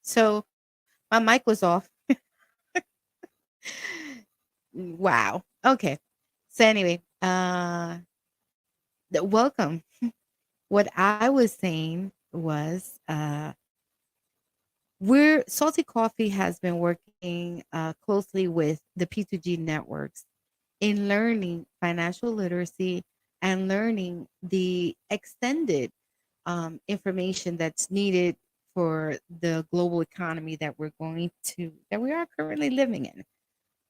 So my mic was off. Wow. Okay. So anyway, welcome. What I was saying was, we're Salty Coffee has been working closely with the P2G networks in learning financial literacy and learning the extended information that's needed for the global economy that we are currently living in.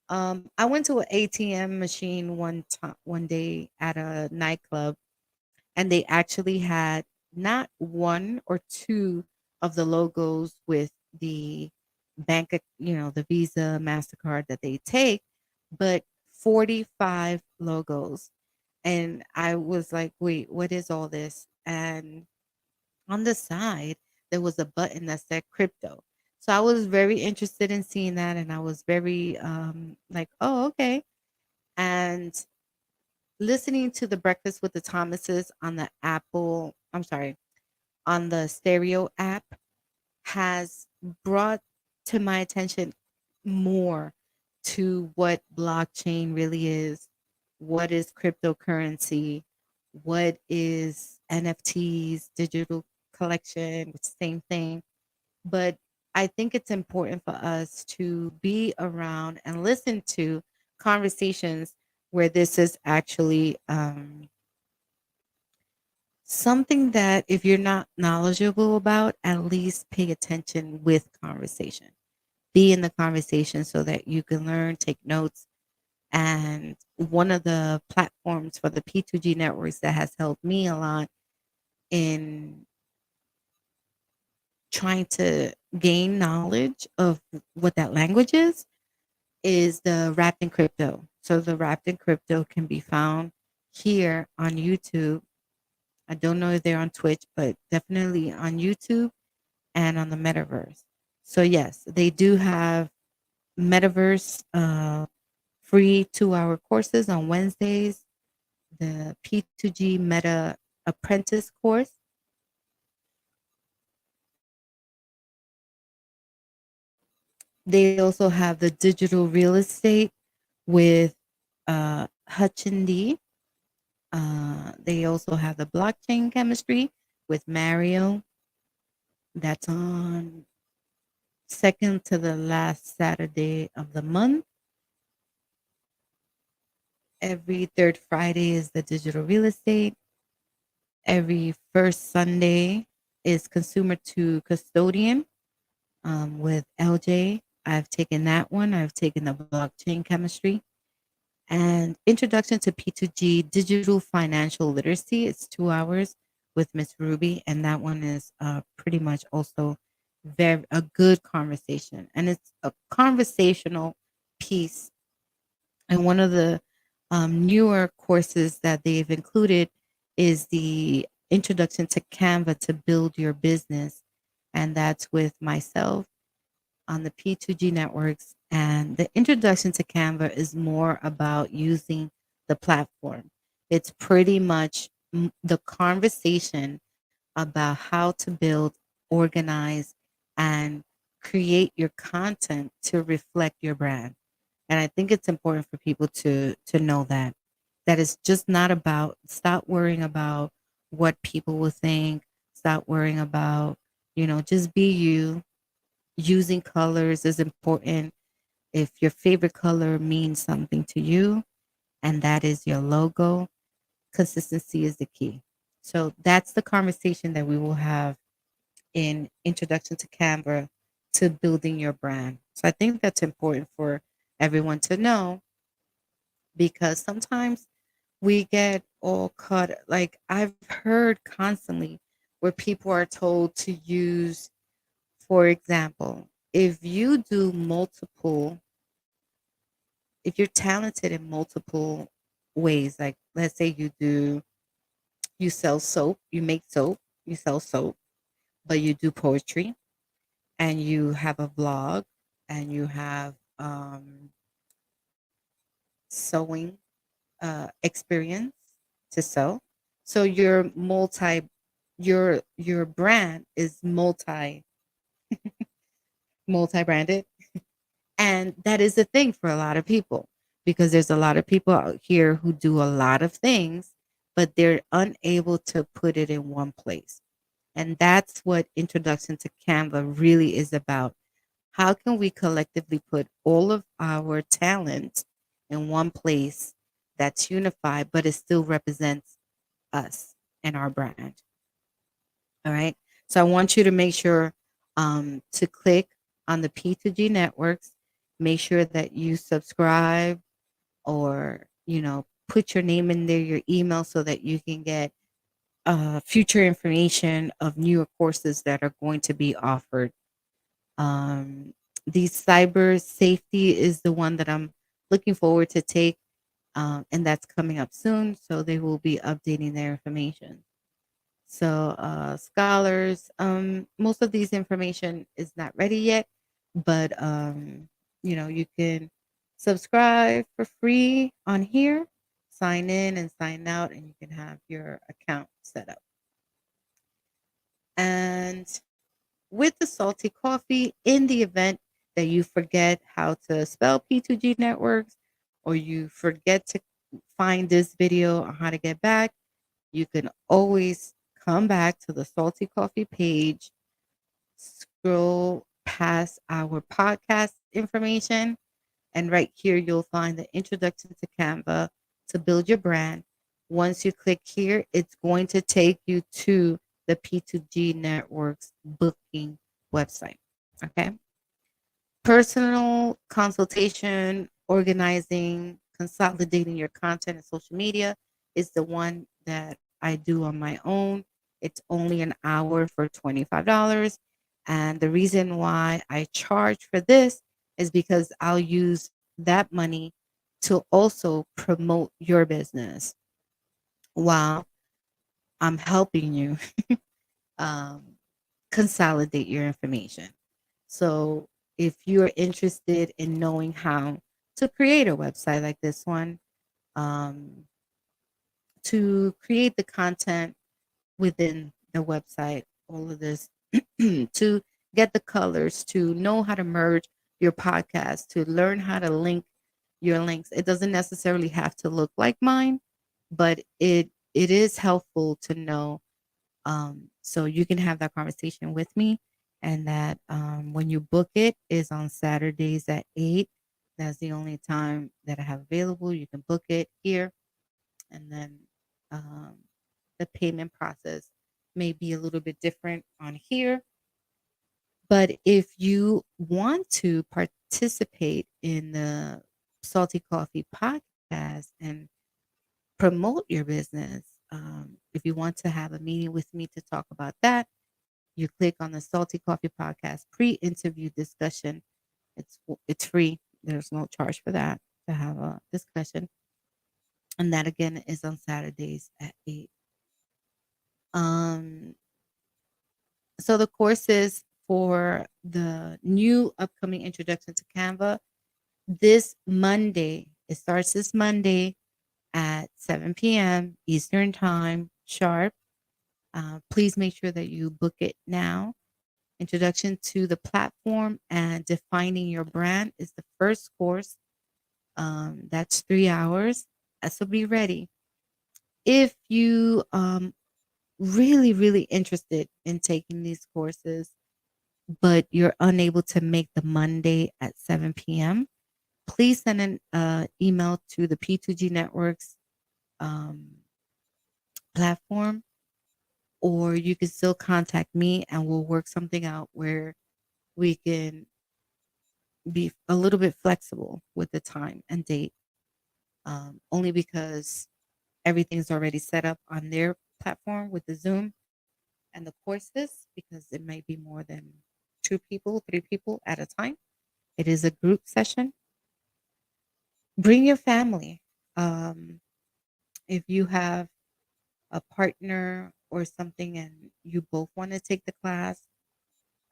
I went to an ATM machine one day at a nightclub, and they actually had not one or two of the logos with the the Visa, MasterCard that they take, but 45 logos. And I was like, wait, what is all this? And on the side, there was a button that said crypto. So I was very interested in seeing that, and I was very like, oh, okay. And listening to the Breakfast with the Thomases on the on the stereo app has brought to my attention more to what blockchain really is, what is cryptocurrency, what is NFTs, digital collection, it's the same thing. But I think it's important for us to be around and listen to conversations where this is actually something that if you're not knowledgeable about, at least pay attention with conversation. Be in the conversation so that you can learn, take notes. And one of the platforms for the P2G networks that has helped me a lot in trying to gain knowledge of what that language is the Wrapped in Crypto. So the Wrapped in Crypto can be found here on YouTube. I don't know if they're on Twitch, but definitely on YouTube and on the metaverse. So yes, they do have metaverse free 2-hour courses on Wednesdays, the P2G Meta Apprentice course. They also have the digital real estate with Hutchin D. They also have the blockchain chemistry with Mario. That's on second to the last Saturday of the month. Every third Friday is the digital real estate. Every first Sunday is consumer to custodian with LJ. I've taken that one. I've taken the blockchain chemistry and introduction to P2G digital financial literacy. It's 2 hours with Miss Ruby, and that one is pretty much also very a good conversation, and it's a conversational piece. And one of the newer courses that they've included is the introduction to Canva to build your business. And that's with myself on the P2G networks. And the introduction to Canva is more about using the platform. It's pretty much the conversation about how to build, organize, and create your content to reflect your brand. And I think it's important for people to know that it's just not about stop worrying about what people will think, stop worrying about, just be you. Using colors is important. If your favorite color means something to you and that is your logo, consistency is the key. So that's the conversation that we will have in Introduction to Canva to building your brand. So I think that's important for everyone to know because sometimes we get all caught. Like I've heard constantly where people are told to use, for example, if you do multiple, if you're talented in multiple ways, like let's say you sell soap, you make soap, you sell soap, but you do poetry and you have a vlog and you have sewing experience to sew. So your brand is multi multi-branded. And that is a thing for a lot of people because there's a lot of people out here who do a lot of things, but they're unable to put it in one place. And that's what Introduction to Canva really is about. How can we collectively put all of our talent in one place that's unified, but it still represents us and our brand? All right. So I want you to make sure to click on the P2G networks. Make sure that you subscribe or, put your name in there, your email, so that you can get future information of newer courses that are going to be offered. Um, the cyber safety is the one that I'm looking forward to take, and that's coming up soon. So they will be updating their information. So, scholars, most of these information is not ready yet, but you can subscribe for free on here, sign in and sign out, and you can have your account set up. And with the salty coffee, in the event that you forget how to spell P2G networks or you forget to find this video on how to get back, you can always come back to the Salty Coffee page, scroll past our podcast information, and right here you'll find the introduction to Canva to build your brand. Once you click here, it's going to take you to the P2G Network's booking website. Okay. Personal consultation, organizing, consolidating your content and social media is the one that I do on my own. It's only an hour for $25. And the reason why I charge for this is because I'll use that money to also promote your business while I'm helping you um, consolidate your information. So if you're interested in knowing how to create a website like this one, um, to create the content within the website, all of this, to get the colors, to know how to merge your podcast, to learn how to link your links. It doesn't necessarily have to look like mine, but it is helpful to know, so you can have that conversation with me, and that when you book it is on Saturdays at 8. That's the only time that I have available. You can book it here, and then um, the payment process may be a little bit different on here. But if you want to participate in the Salty Coffee podcast and promote your business, if you want to have a meeting with me to talk about that, you click on the Salty Coffee Podcast pre-interview discussion. It's free. There's no charge for that to have a discussion, and that again is on Saturdays at 8. Um, so the courses for the new upcoming introduction to Canva this Monday. It starts this Monday at 7 p.m. Eastern Time sharp. Please make sure that you book it now. Introduction to the platform and defining your brand is the first course. That's 3 hours. So be ready. If you really, really interested in taking these courses, but you're unable to make the Monday at 7 p.m., please send an email to the P2G Networks um, platform, or you can still contact me and we'll work something out where we can be a little bit flexible with the time and date, only because everything's already set up on their platform with the Zoom and the courses, because it might be more than two people, three people at a time. It is a group session. Bring your family. Um, if you have a partner or something and you both want to take the class,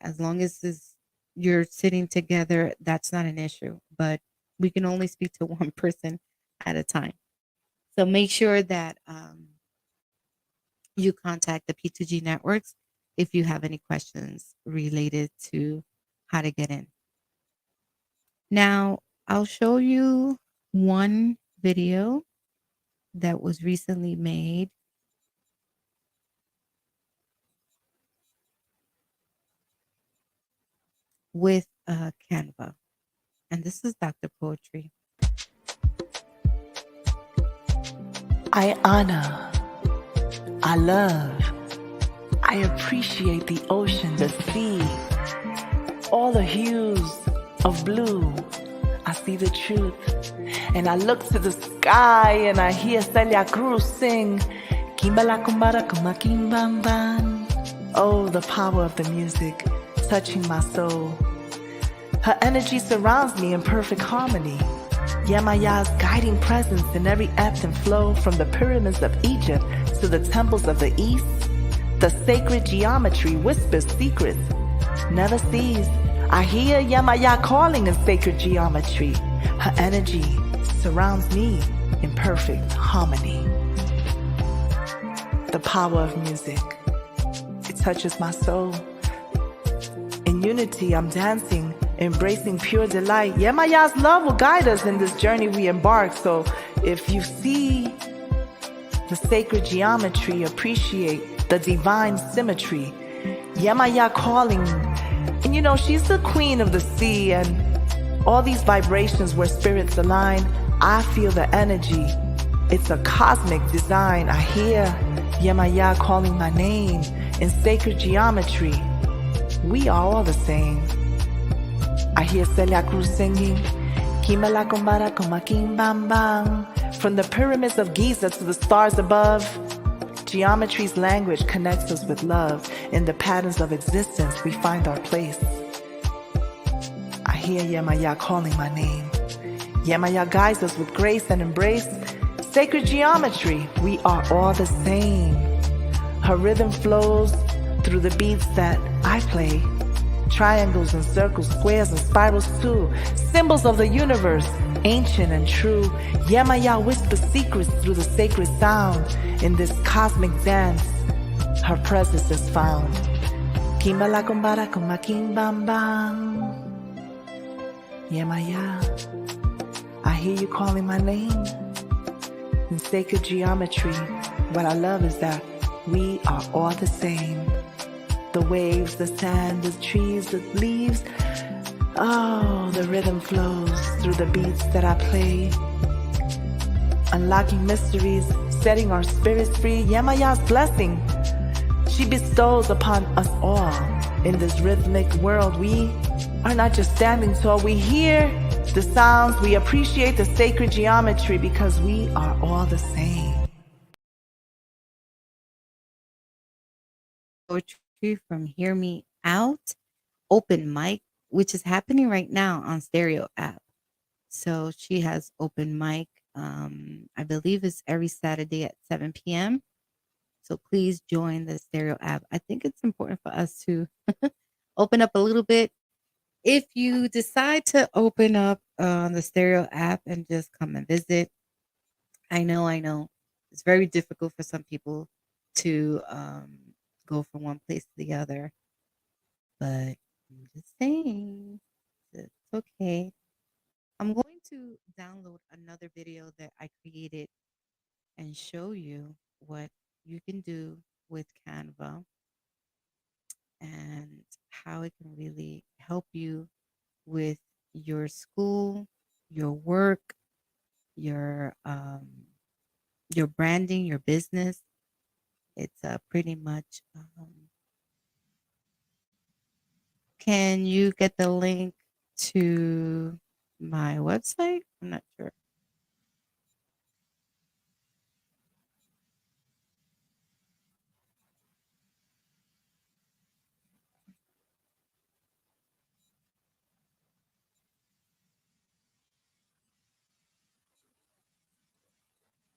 as long as you're sitting together, that's not an issue. But we can only speak to one person at a time. So make sure that you contact the P2G networks if you have any questions related to how to get in. Now, I'll show you one video that was recently made with Canva. And this is Dr. Poetry. I honor, I love, I appreciate the ocean, the sea, all the hues of blue. I see the truth, and I look to the sky, and I hear Celia Cruz sing, Kimbala kumbara kuma kimbamban. Oh, the power of the music, touching my soul. Her energy surrounds me in perfect harmony. Yemaya's guiding presence in every ebb and flow, from the pyramids of Egypt to the temples of the East. The sacred geometry whispers secrets, never cease. I hear Yemaya calling in sacred geometry. Her energy surrounds me in perfect harmony. The power of music, it touches my soul. In unity, I'm dancing, embracing pure delight. Yemaya's love will guide us in this journey we embark. So if you see the sacred geometry, appreciate the divine symmetry. Yemaya calling, and you know, she's the queen of the sea, and all these vibrations where spirits align, I feel the energy. It's a cosmic design. I hear Yemaya calling my name in sacred geometry. We are all the same. I hear Celia Cruz singing, Kimala kumbara kuma kim bam bam. From the pyramids of Giza to the stars above, geometry's language connects us with love. In the patterns of existence, we find our place. I hear Yemaya calling my name. Yemaya guides us with grace and embrace. Sacred geometry, we are all the same. Her rhythm flows through the beats that I play. Triangles and circles, squares and spirals too. Symbols of the universe, ancient and true. Yemaya whispers secrets through the sacred sound. In this cosmic dance, her presence is found. Kimbala kumbara kuma kim bam bam. Yemaya, I hear you calling my name. In sacred geometry, what I love is that we are all the same. The waves, the sand, the trees, the leaves. Oh, the rhythm flows through the beats that I play. Unlocking mysteries, setting our spirits free. Yemaya's blessing, she bestows upon us all. In this rhythmic world, we are not just standing tall. We hear the sounds, we appreciate the sacred geometry because we are all the same. Poetry from Hear Me Out open mic, which is happening right now on Stereo app. So she has open mic. I believe it's every Saturday at 7 p.m. So please join the Stereo app. I think it's important for us to open up a little bit. If you decide to open up the Stereo app and just come and visit, I know, it's very difficult for some people to go from one place to the other. But I'm just saying, it's okay. I'm going to download another video that I created and show you what you can do with Canva and how it can really help you with your school, your work, your branding, your business. It's pretty much. Can you get the link to my website? I'm not sure.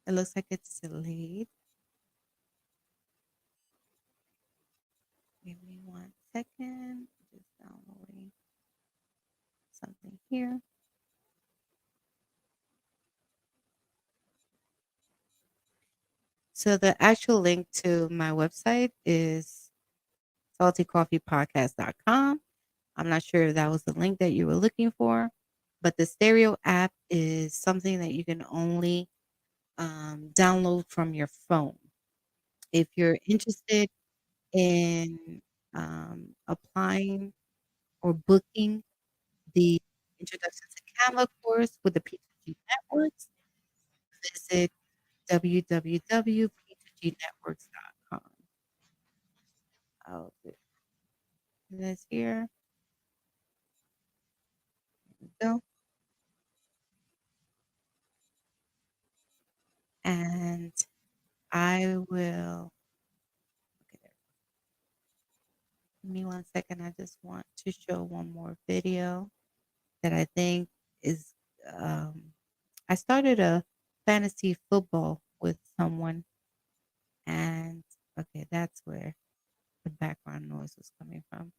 It looks like it's delayed. Give me 1 second. Just downloading something here. So the actual link to my website is saltycoffeepodcast.com. I'm not sure if that was the link that you were looking for, but the Stereo app is something that you can only download from your phone. If you're interested in applying or booking the Introduction to Canva course with the P2G Networks, visit www.p2gnetworks.com. I'll do this here. There we go. And I will, okay, there. Give me one second. I just want to show one more video that I think is, um, I started a fantasy football with someone, and okay, that's where the background noise was coming from.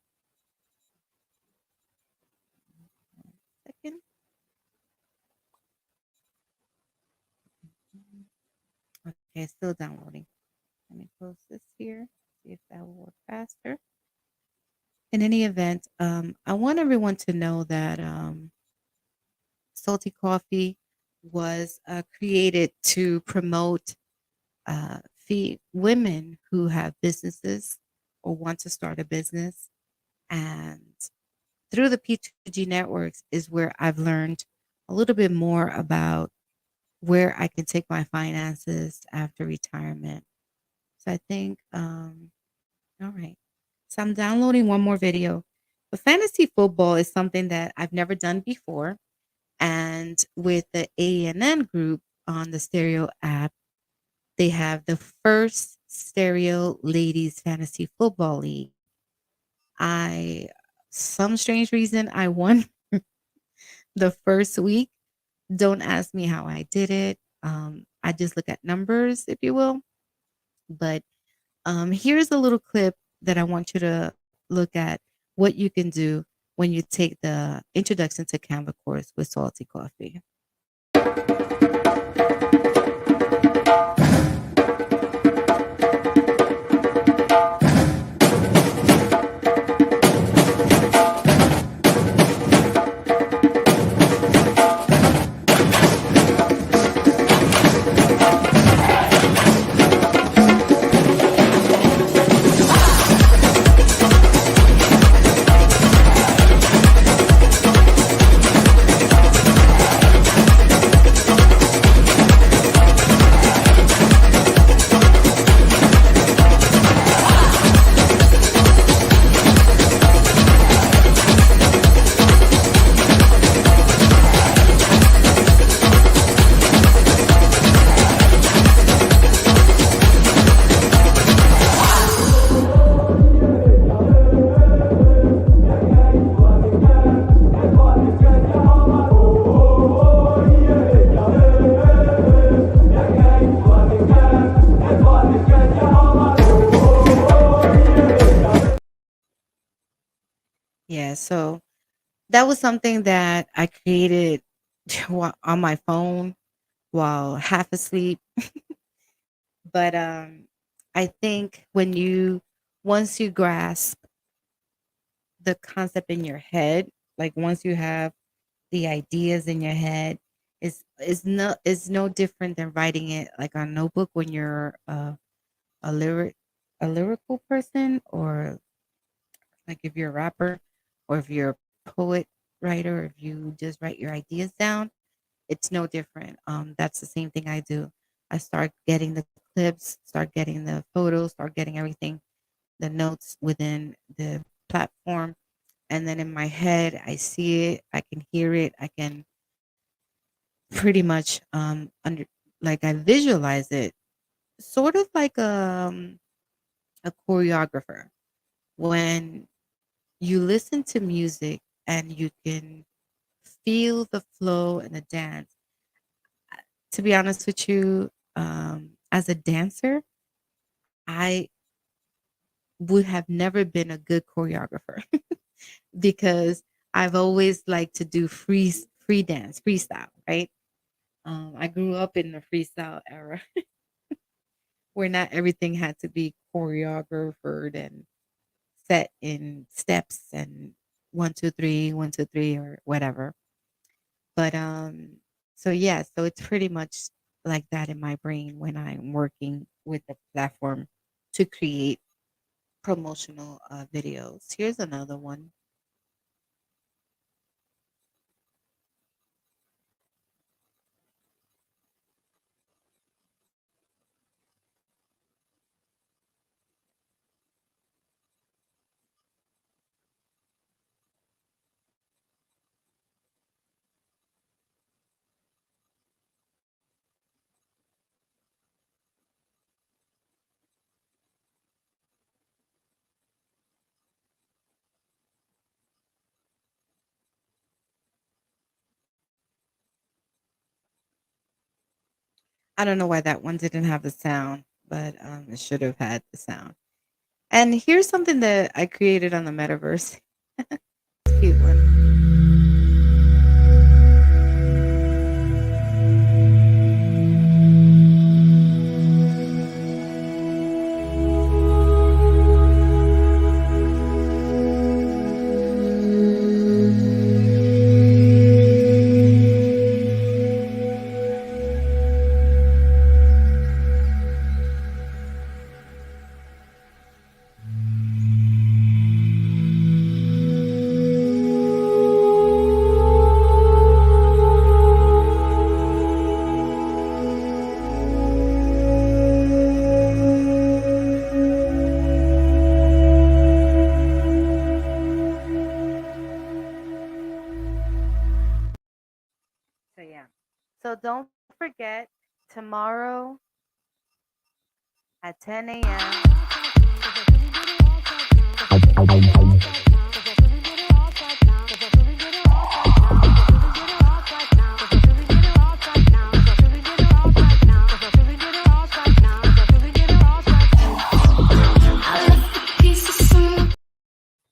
1 second. Okay, still downloading. Let me close this here, see if that will work faster. In any event, I want everyone to know that Salty Coffee was created to promote women who have businesses or want to start a business. And through the P2G networks is where I've learned a little bit more about where I can take my finances after retirement. So I think, all right. So I'm downloading one more video. But fantasy football is something that I've never done before. And with the ANN group on the Stereo app, they have the first Stereo Ladies Fantasy Football League. I, some strange reason, I won the first week. Don't ask me how I did it. I just look at numbers, if you will. But here's a little clip that I want you to look at what you can do when you take the Introduction to Canva course with Salty Coffee. Yeah, so that was something that I created on my phone while half asleep. But I think once you grasp the concept in your head, like once you have the ideas in your head, is no different than writing it like on a notebook when you're a lyric a lyrical person, or like if you're a rapper, or if you're a poet writer, if you just write your ideas down, it's no different. That's the same thing I do. I start getting the clips, start getting the photos, start getting everything, the notes within the platform. And then in my head, I see it, I can hear it, I can pretty much under like I visualize it, sort of like a choreographer. When you listen to music and you can feel the flow and the dance. To be honest with you, as a dancer, I would have never been a good choreographer because I've always liked to do free dance, freestyle, right? I grew up in the freestyle era where not everything had to be choreographed and set in steps and 1 2 3 1 2 3 or whatever. But so yeah, so it's pretty much like that in my brain when I'm working with the platform to create promotional videos. Here's another one. I don't know why that one didn't have the sound, but it should have had the sound. And here's something that I created on the metaverse. Cute one. So yeah. So don't forget tomorrow at 10 a.m.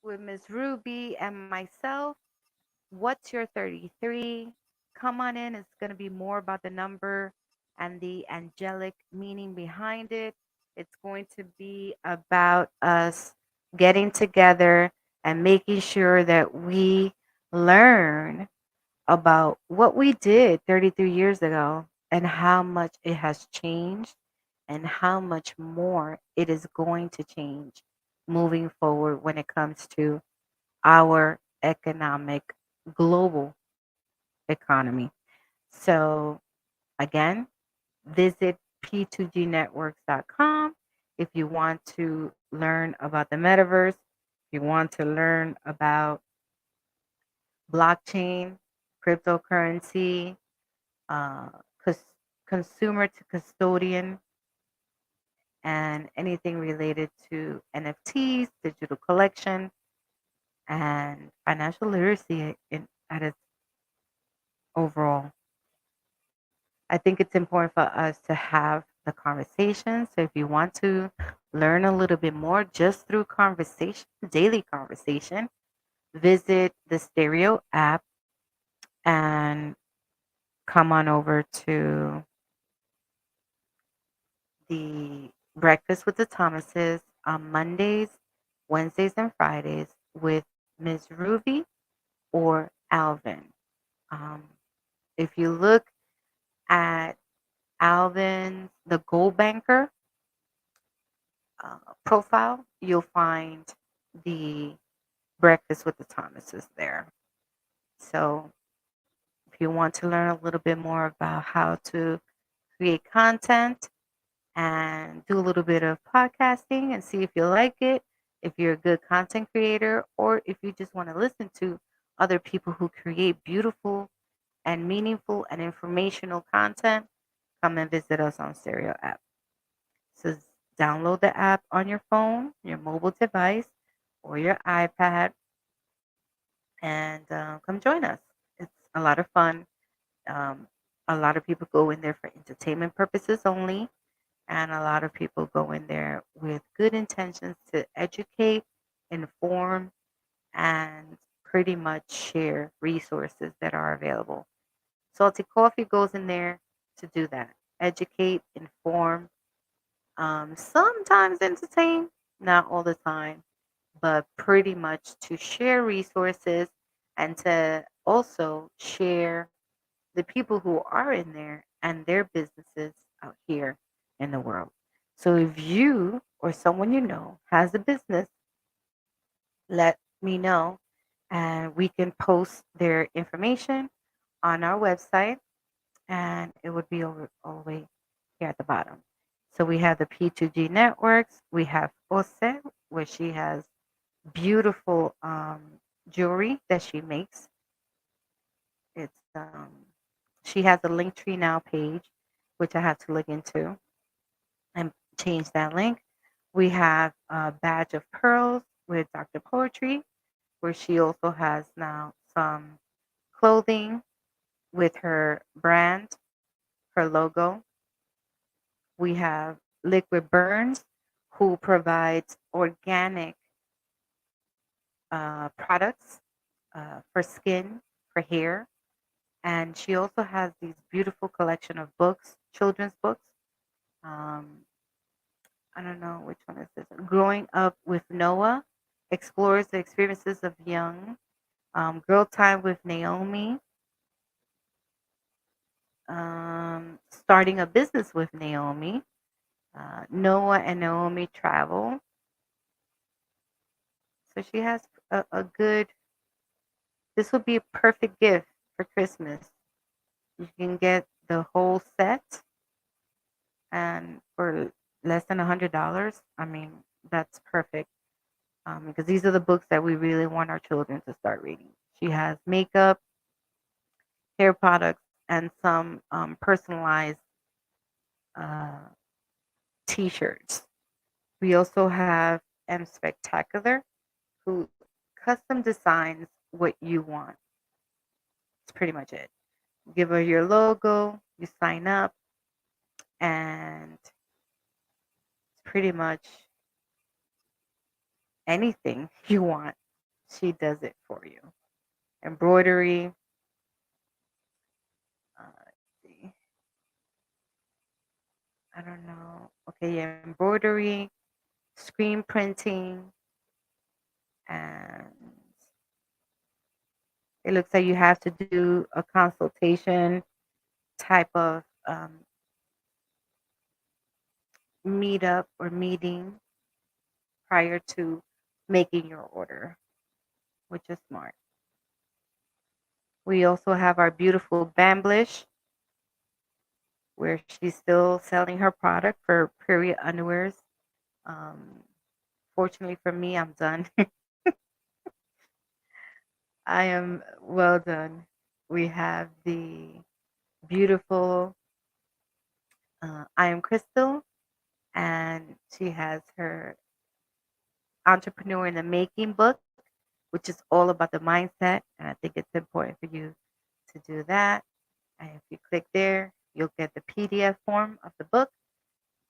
with Miss Ruby and myself. What's your 33? Come on in. It's going to be more about the number and the angelic meaning behind it. It's going to be about us getting together and making sure that we learn about what we did 33 years ago and how much it has changed and how much more it is going to change moving forward when it comes to our economic global economy. So, again, visit p2gnetworks.com if you want to learn about the metaverse, if you want to learn about blockchain, cryptocurrency, uh, cus- consumer to custodian, and anything related to NFTs, digital collection, and financial literacy at its overall. I think it's important for us to have the conversation. So if you want to learn a little bit more just through conversation, daily conversation, visit the Stereo app and come on over to the Breakfast with the Thomases on Mondays, Wednesdays, and Fridays with Ms. Ruby or Alvin. Um, if you look at Alvin, the Gold Banker profile, you'll find the Breakfast with the Thomases there. So if you want to learn a little bit more about how to create content and do a little bit of podcasting and see if you like it, if you're a good content creator, or if you just want to listen to other people who create beautiful and meaningful and informational content, come and visit us on Stereo app. So download the app on your phone, your mobile device, or your iPad, and come join us. It's a lot of fun. Um, a lot of people go in there for entertainment purposes only, and a lot of people go in there with good intentions to educate, inform, and pretty much share resources that are available. Salty Coffee goes in there to do that: educate, inform, sometimes entertain, not all the time. but pretty much to share resources and to also share the people who are in there and their businesses out here in the world. So if you or someone you know has a business, let me know and we can post their information on our website and it would be over all the way here at the bottom. So we have the P2G networks. We have Jose, where she has beautiful jewelry that she makes. It's she has a Linktree now page, which I have to look into and change that link. We have a Badge of Pearls with Dr. Poetry, where she also has now some clothing with her brand, her logo. We have Liquid Burns, who provides organic products for skin, for hair, and she also has these beautiful collection of books, children's books. Um, I don't know which one is this. Growing Up with Noah explores the experiences of young. Girl Time with Naomi. Starting a business with Naomi. Noah and Naomi travel. So she has a good. This would be a perfect gift for Christmas. You can get the whole set, and for less than $100. I mean, that's perfect. Because these are the books that we really want our children to start reading. She has makeup, hair products, and some personalized uh, T-shirts. We also have M Spectacular, who custom designs what you want. It's pretty much it. Give her your logo, you sign up, and it's pretty much anything you want. She does it for you. Embroidery. Let's see. I don't know. Okay, yeah, embroidery, screen printing, and it looks like you have to do a consultation type of meetup or meeting prior to making your order, which is smart. We also have our beautiful Bamblish, where she's still selling her product for period underwears. Um, Fortunately for me, I'm done. I am well done. We have the beautiful I Am Crystal, and she has her Entrepreneur in the Making book, which is all about the mindset. And I think it's important for you to do that. And if you click there, you'll get the PDF form of the book.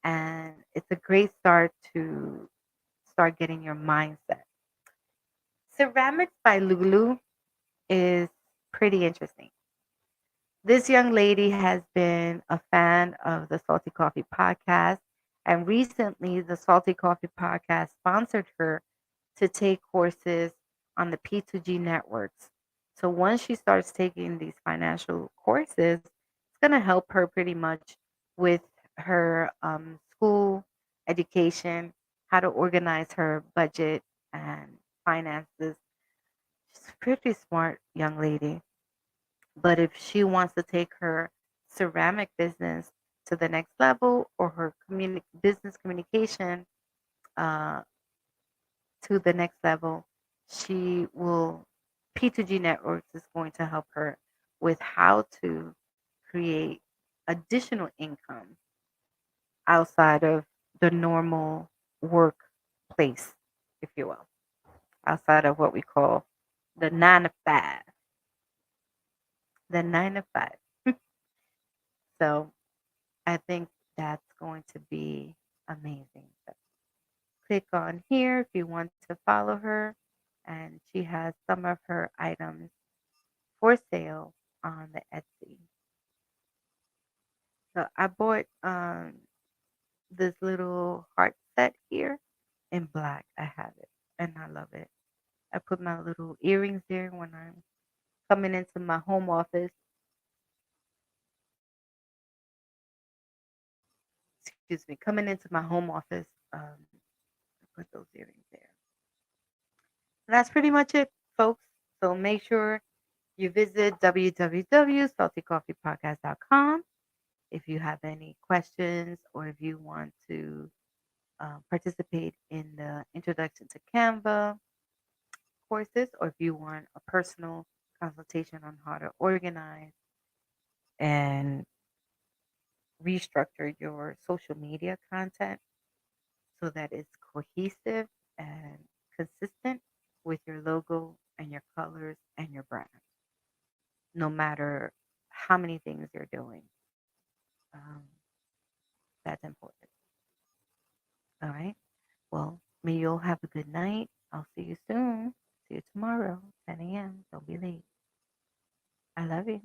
And it's a great start to start getting your mindset. Ceramics by Lulu is pretty interesting. This young lady has been a fan of the Salty Coffee podcast, and recently the Salty Coffee podcast sponsored her to take courses on the P2G networks. So once she starts taking these financial courses, it's going to help her pretty much with her school education, how to organize her budget and finances. She's a pretty smart young lady. But if she wants to take her ceramic business to the next level or her business communication uh, to the next level, she will, P2G Networks is going to help her with how to create additional income outside of the normal workplace, if you will, outside of what we call the 9 to 5. The 9 to 5. So I think that's going to be amazing. So click on here if you want to follow her. And she has some of her items for sale on the Etsy. So I bought this little heart set here in black. I have it. and I love it. I put my little earrings there when I'm coming into my home office. Excuse me, coming into my home office. I put those earrings there. And that's pretty much it, folks. So make sure you visit www.saltycoffeepodcast.com if you have any questions or if you want to participate in the introduction to Canva courses, or if you want a personal consultation on how to organize and restructure your social media content so that it's cohesive and consistent with your logo and your colors and your brand, no matter how many things you're doing. Um, that's important. All right. Well, may you all have a good night. I'll see you soon. See you tomorrow, 10 a.m. Don't be late. I love you.